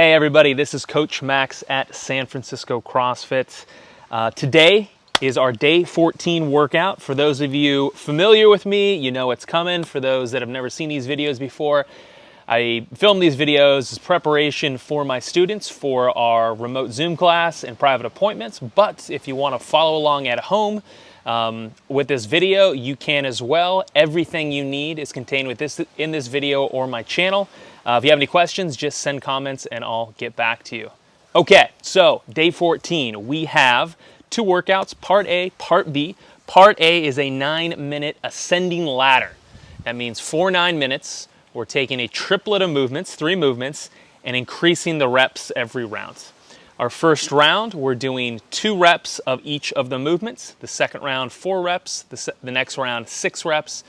Hey everybody, this is Coach Max at San Francisco Crossfit. Today is our day 14 workout. For those of you familiar with me, you know it's coming. For those that have never seen these videos before, I film these videos as preparation for my students for our remote Zoom class and private appointments. But if you want to follow along at home with this video, you can as well. Everything you need is contained in this video or my channel. If you have any questions, just send comments and I'll get back to you. Okay, so day 14, we have two workouts, part A, part B. Part A is a 9-minute ascending ladder. That means for 9 minutes, we're taking a triplet of movements, 3 movements, and increasing the reps every round. Our first round, we're doing 2 reps of each of the movements. The second round, 4 reps. The next round, 6 reps,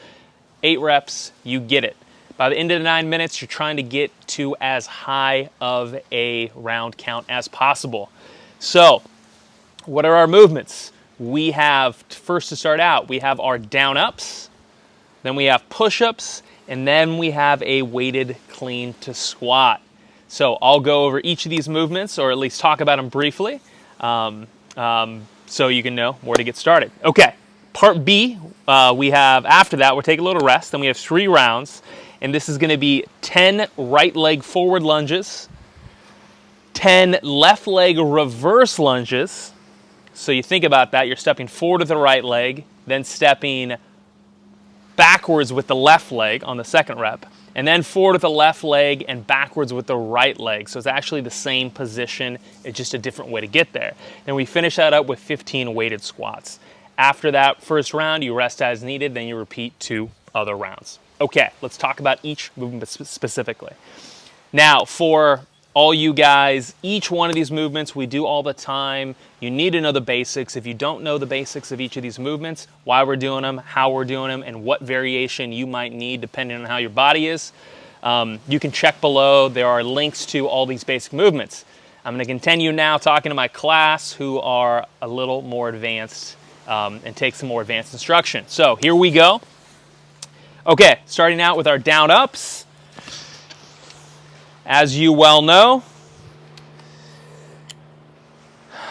8 reps, you get it. By the end of the 9 minutes, you're trying to get to as high of a round count as possible. So, what are our movements? We have, first to start out, we have our down ups, then we have push-ups, and then we have a weighted clean to squat. So I'll go over each of these movements, or at least talk about them briefly, so you can know where to get started. Okay, part B, we have, after that, we'll take a little rest, then we have 3 rounds. And this is going to be 10 right leg forward lunges, 10 left leg reverse lunges. So you think about that, you're stepping forward with the right leg, then stepping backwards with the left leg on the second rep, and then forward with the left leg and backwards with the right leg. So it's actually the same position, it's just a different way to get there. Then we finish that up with 15 weighted squats. After that first round, you rest as needed, then you repeat 2 other rounds. Okay, let's talk about each movement specifically. Now, for all you guys, each one of these movements we do all the time. You need to know the basics. If you don't know the basics of each of these movements, why we're doing them, how we're doing them, and what variation you might need depending on how your body is, you can check below. There are links to all these basic movements. I'm going to continue now talking to my class who are a little more advanced and take some more advanced instruction. So here we go. Okay, starting out with our down ups. As you well know,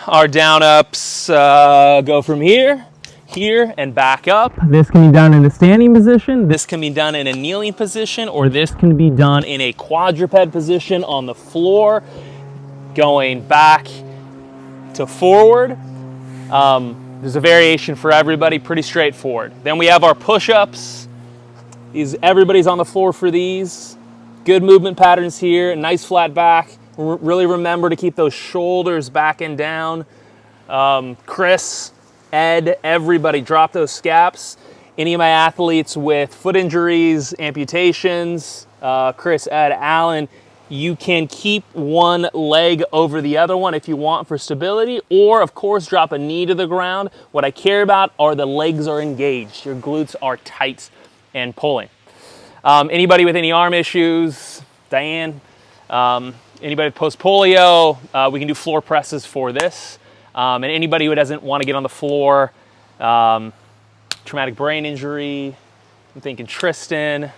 our down ups go from here, and back up. This can be done in a standing position, this can be done in a kneeling position, or this can be done in a quadruped position on the floor, going back to forward. There's a variation for everybody, pretty straightforward. Then we have our push-ups. Everybody's on the floor for these. Good movement patterns here, nice flat back. Really remember to keep those shoulders back and down. Chris, Ed, everybody drop those scaps. Any of my athletes with foot injuries, amputations, Chris, Ed, Alan, you can keep one leg over the other one if you want for stability, or of course drop a knee to the ground. What I care about are the legs are engaged. Your glutes are tight and pulling. Anybody with any arm issues, Diane, anybody with post-polio, we can do floor presses for this. And anybody who doesn't want to get on the floor, traumatic brain injury, I'm thinking Tristan,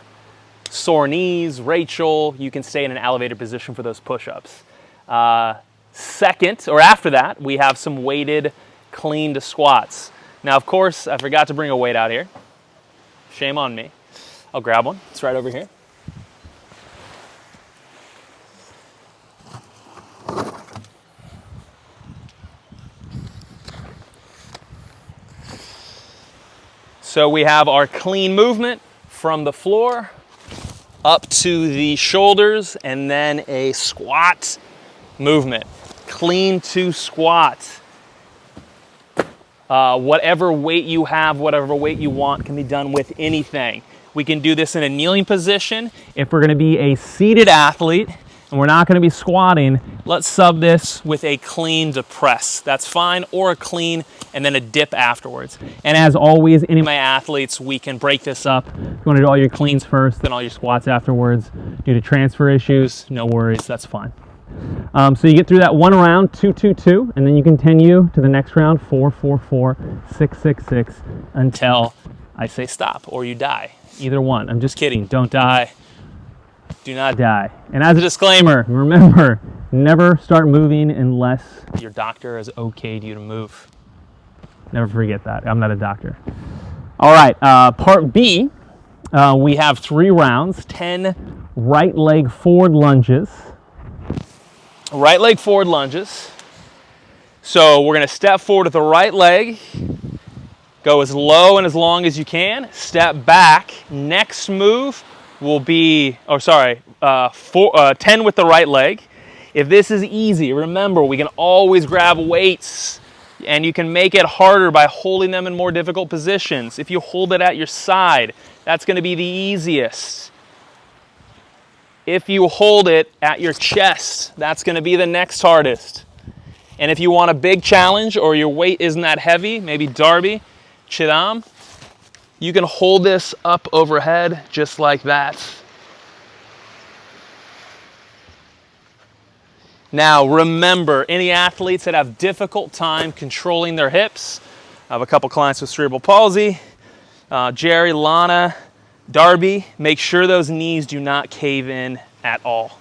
sore knees, Rachel, you can stay in an elevated position for those push-ups. Second, or after that, we have some weighted clean to squats. Now, of course, I forgot to bring a weight out here. Shame on me. I'll grab one. It's right over here. So we have our clean movement from the floor up to the shoulders, and then a squat movement. Clean to squat. Whatever weight you have, whatever weight you want can be done with anything. We can do this in a kneeling position. If we're going to be a seated athlete and we're not going to be squatting, let's sub this with a clean to press. That's fine, or a clean and then a dip afterwards. And as always, any of my athletes, we can break this up. If you want to do all your cleans first, then all your squats afterwards. Due to transfer issues, no worries, that's fine. So you get through that one round, 2-2-2, and then you continue to the next round, 4-4-4, 6-6-6, until I say stop or you die. Either one. I'm just kidding. Don't die. do not die. And as a disclaimer, remember, never start moving unless your doctor has okayed you to move. Never forget that. I'm not a doctor. All right, part B, we have 3 rounds, 10 right leg forward lunges. Right leg forward lunges. So we're going to step forward with the right leg, go as low and as long as you can, step back. Next move will be, 10 with the right leg. If this is easy, remember, we can always grab weights, and you can make it harder by holding them in more difficult positions. If you hold it at your side, that's going to be the easiest. If you hold it at your chest, that's going to be the next hardest. And if you want a big challenge or your weight isn't that heavy, maybe Darby, Chidam, you can hold this up overhead just like that. Now remember, any athletes that have difficult time controlling their hips, I have a couple clients with cerebral palsy, Jerry, Lana, Darby, make sure those knees do not cave in at all.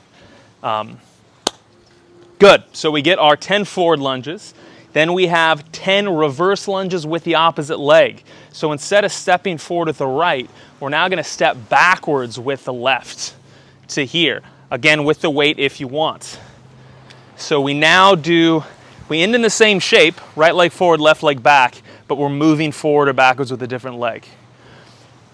Good, so we get our 10 forward lunges. Then we have 10 reverse lunges with the opposite leg. So instead of stepping forward with the right, we're now gonna step backwards with the left to here. Again, with the weight if you want. So we end in the same shape, right leg forward, left leg back, but we're moving forward or backwards with a different leg.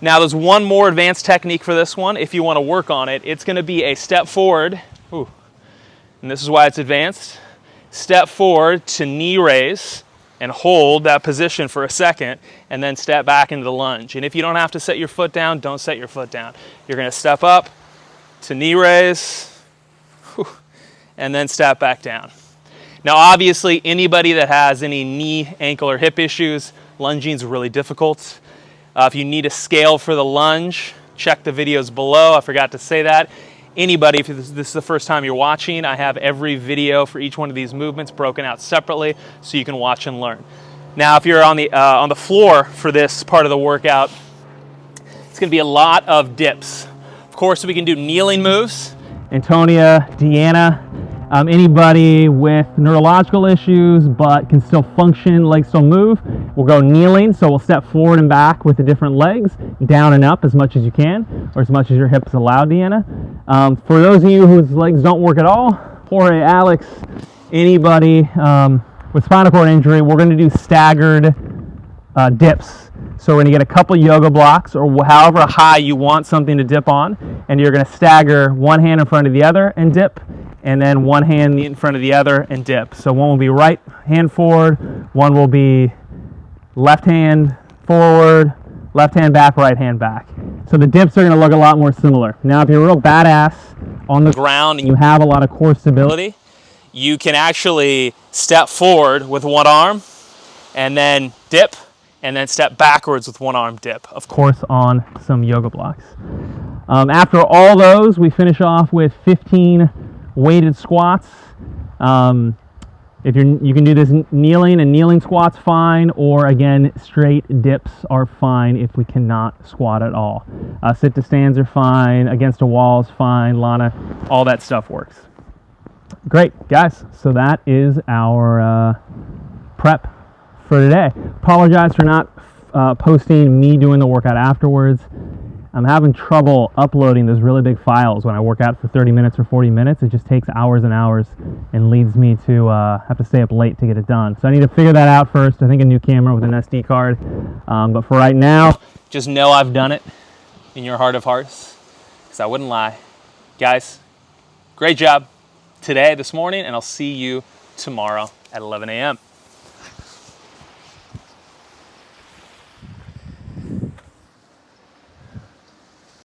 Now there's one more advanced technique for this one. If you wanna work on it, it's gonna be a step forward, and this is why it's advanced. Step forward to knee raise and hold that position for a second, and then step back into the lunge. And if you don't have to set your foot down, don't set your foot down. You're gonna step up to knee raise, and then step back down. Now obviously, anybody that has any knee, ankle, or hip issues, lunging is really difficult. If you need a scale for the lunge, check the videos below. I forgot to say that. Anybody, if this is the first time you're watching, I have every video for each one of these movements broken out separately so you can watch and learn. Now, if you're on the floor for this part of the workout, it's gonna be a lot of dips. Of course, we can do kneeling moves. Antonia, Deanna, anybody with neurological issues but can still function, legs still move, we'll go kneeling. So we'll step forward and back with the different legs, down and up as much as you can, or as much as your hips allow, Deanna. For those of you whose legs don't work at all, Jorge, Alex, anybody with spinal cord injury, we're going to do staggered dips. So we're going to get a couple yoga blocks, or however high you want something to dip on, and you're going to stagger one hand in front of the other and dip, and then one hand in front of the other and dip. So one will be right hand forward, one will be left hand forward, left hand back, right hand back. So the dips are going to look a lot more similar. Now if you're real badass on the ground and you have a lot of core stability, you can actually step forward with one arm and then dip, and then step backwards with one arm dip, of course on some yoga blocks. After all those, we finish off with 15 weighted squats. If you can do this kneeling, and kneeling squats fine, or again, straight dips are fine if we cannot squat at all. Sit to stands are fine, against a wall is fine, Lana, all that stuff works. Great, guys, so that is our prep for today. Apologize for not posting me doing the workout afterwards. I'm having trouble uploading those really big files when I work out for 30 minutes or 40 minutes. It just takes hours and hours and leads me to have to stay up late to get it done. So I need to figure that out first. I think a new camera with an SD card. But for right now, just know I've done it in your heart of hearts, because I wouldn't lie. Guys, great job today, this morning, and I'll see you tomorrow at 11 a.m.